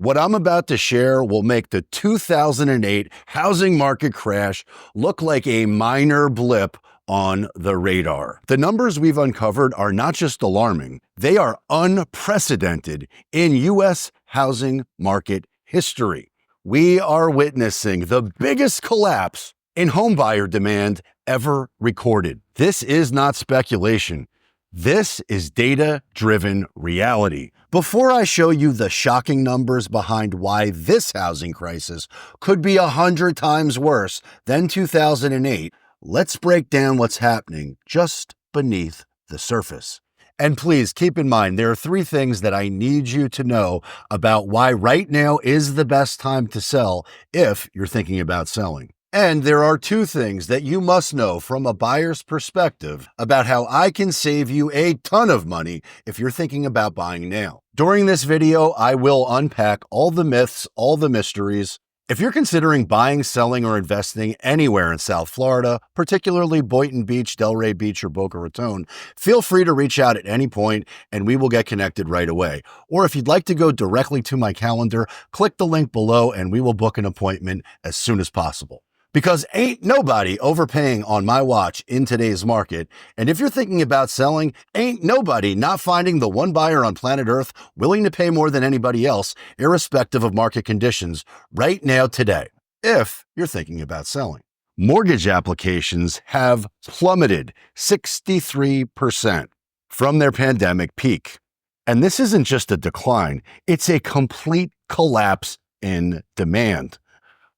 What I'm about to share will make the 2008 housing market crash look like a minor blip on the radar. The numbers we've uncovered are not just alarming, they are unprecedented in U.S. housing market history. We are witnessing the biggest collapse in homebuyer demand ever recorded. This is not speculation. This is data-driven reality. Before I show you the shocking numbers behind why this housing crisis could be 100 times worse than 2008, let's break down what's happening just beneath the surface. And please keep in mind, there are 3 things that I need you to know about why right now is the best time to sell if you're thinking about selling. And there are 2 things that you must know from a buyer's perspective about how I can save you a ton of money if you're thinking about buying now. During this video, I will unpack all the myths, all the mysteries. If you're considering buying, selling, or investing anywhere in South Florida, particularly Boynton Beach, Delray Beach, or Boca Raton, feel free to reach out at any point and we will get connected right away. Or if you'd like to go directly to my calendar, click the link below and we will book an appointment as soon as possible. Because ain't nobody overpaying on my watch in today's market. And if you're thinking about selling, ain't nobody not finding the one buyer on planet Earth willing to pay more than anybody else, irrespective of market conditions, right now today, if you're thinking about selling. Mortgage applications have plummeted 63% from their pandemic peak. And this isn't just a decline, it's a complete collapse in demand.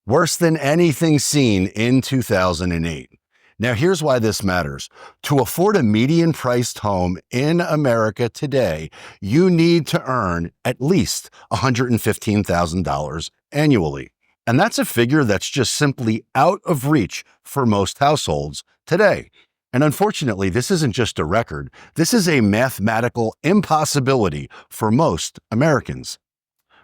Worse than anything seen in 2008. Now, here's why this matters. To afford a median-priced home in America today, you need to earn at least $115,000 annually. And that's a figure that's just simply out of reach for most households today. And unfortunately, this isn't just a record. This is a mathematical impossibility for most Americans.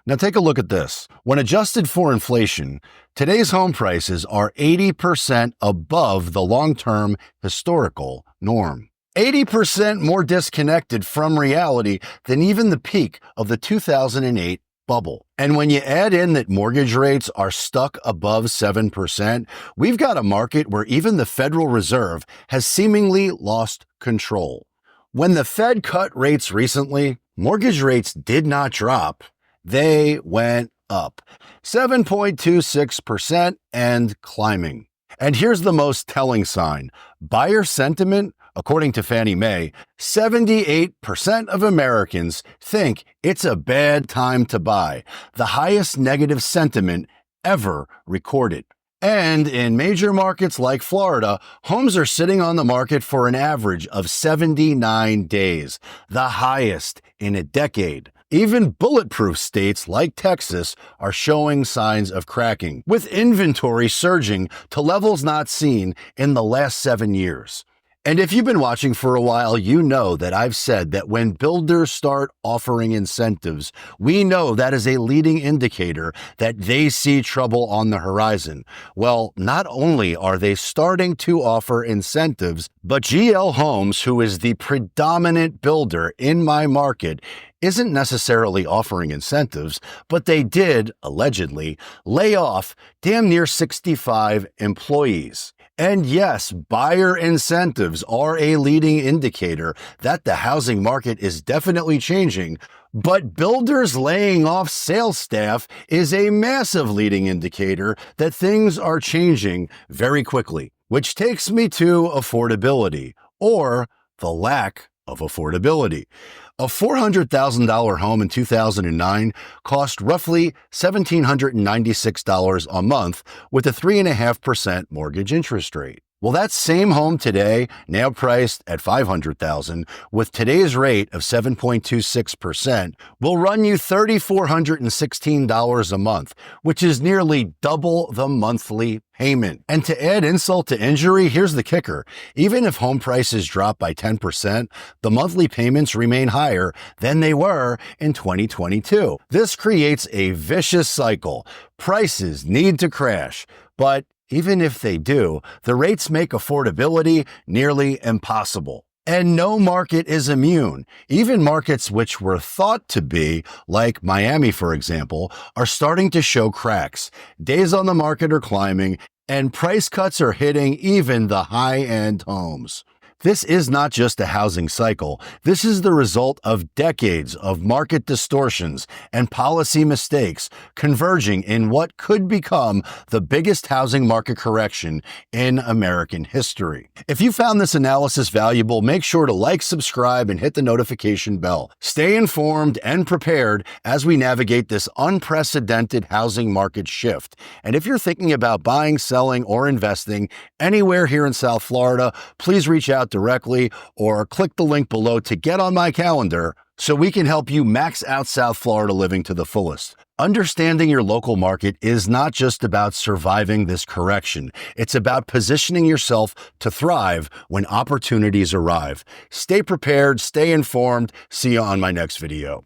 Now take a look at this. When adjusted for inflation, today's home prices are 80% above the long-term historical norm. 80% more disconnected from reality than even the peak of the 2008 bubble. And when you add in that mortgage rates are stuck above 7%, we've got a market where even the Federal Reserve has seemingly lost control. When the Fed cut rates recently, mortgage rates did not drop. They went up 7.26% and climbing. And here's the most telling sign. Buyer sentiment, according to Fannie Mae, 78% of Americans think it's a bad time to buy, the highest negative sentiment ever recorded. And in major markets like Florida, homes are sitting on the market for an average of 79 days, the highest in a decade. Even bulletproof states like Texas are showing signs of cracking, with inventory surging to levels not seen in the last 7 years. And if you've been watching for a while, you know that I've said that when builders start offering incentives, we know that is a leading indicator that they see trouble on the horizon. Well, not only are they starting to offer incentives, but GL Homes, who is the predominant builder in my market, isn't necessarily offering incentives, but they did, allegedly, lay off damn near 65 employees. And yes, buyer incentives are a leading indicator that the housing market is definitely changing, but builders laying off sales staff is a massive leading indicator that things are changing very quickly, which takes me to affordability, or the lack of affordability. A $400,000 home in 2009 cost roughly $1,796 a month with a 3.5% mortgage interest rate. Well, that same home today, now priced at $500,000, with today's rate of 7.26%, will run you $3,416 a month, which is nearly double the monthly payment. And to add insult to injury, here's the kicker. Even if home prices drop by 10%, the monthly payments remain higher than they were in 2022. This creates a vicious cycle. Prices need to crash, but even if they do, the rates make affordability nearly impossible. And no market is immune. Even markets which were thought to be, like Miami for example, are starting to show cracks. Days on the market are climbing, and price cuts are hitting even the high-end homes. This is not just a housing cycle. This is the result of decades of market distortions and policy mistakes converging in what could become the biggest housing market correction in American history. If you found this analysis valuable, make sure to like, subscribe, and hit the notification bell. Stay informed and prepared as we navigate this unprecedented housing market shift. And if you're thinking about buying, selling, or investing anywhere here in South Florida, please reach out directly or click the link below to get on my calendar so we can help you max out South Florida living to the fullest. Understanding your local market is not just about surviving this correction. It's about positioning yourself to thrive when opportunities arrive. Stay prepared, stay informed. See you on my next video.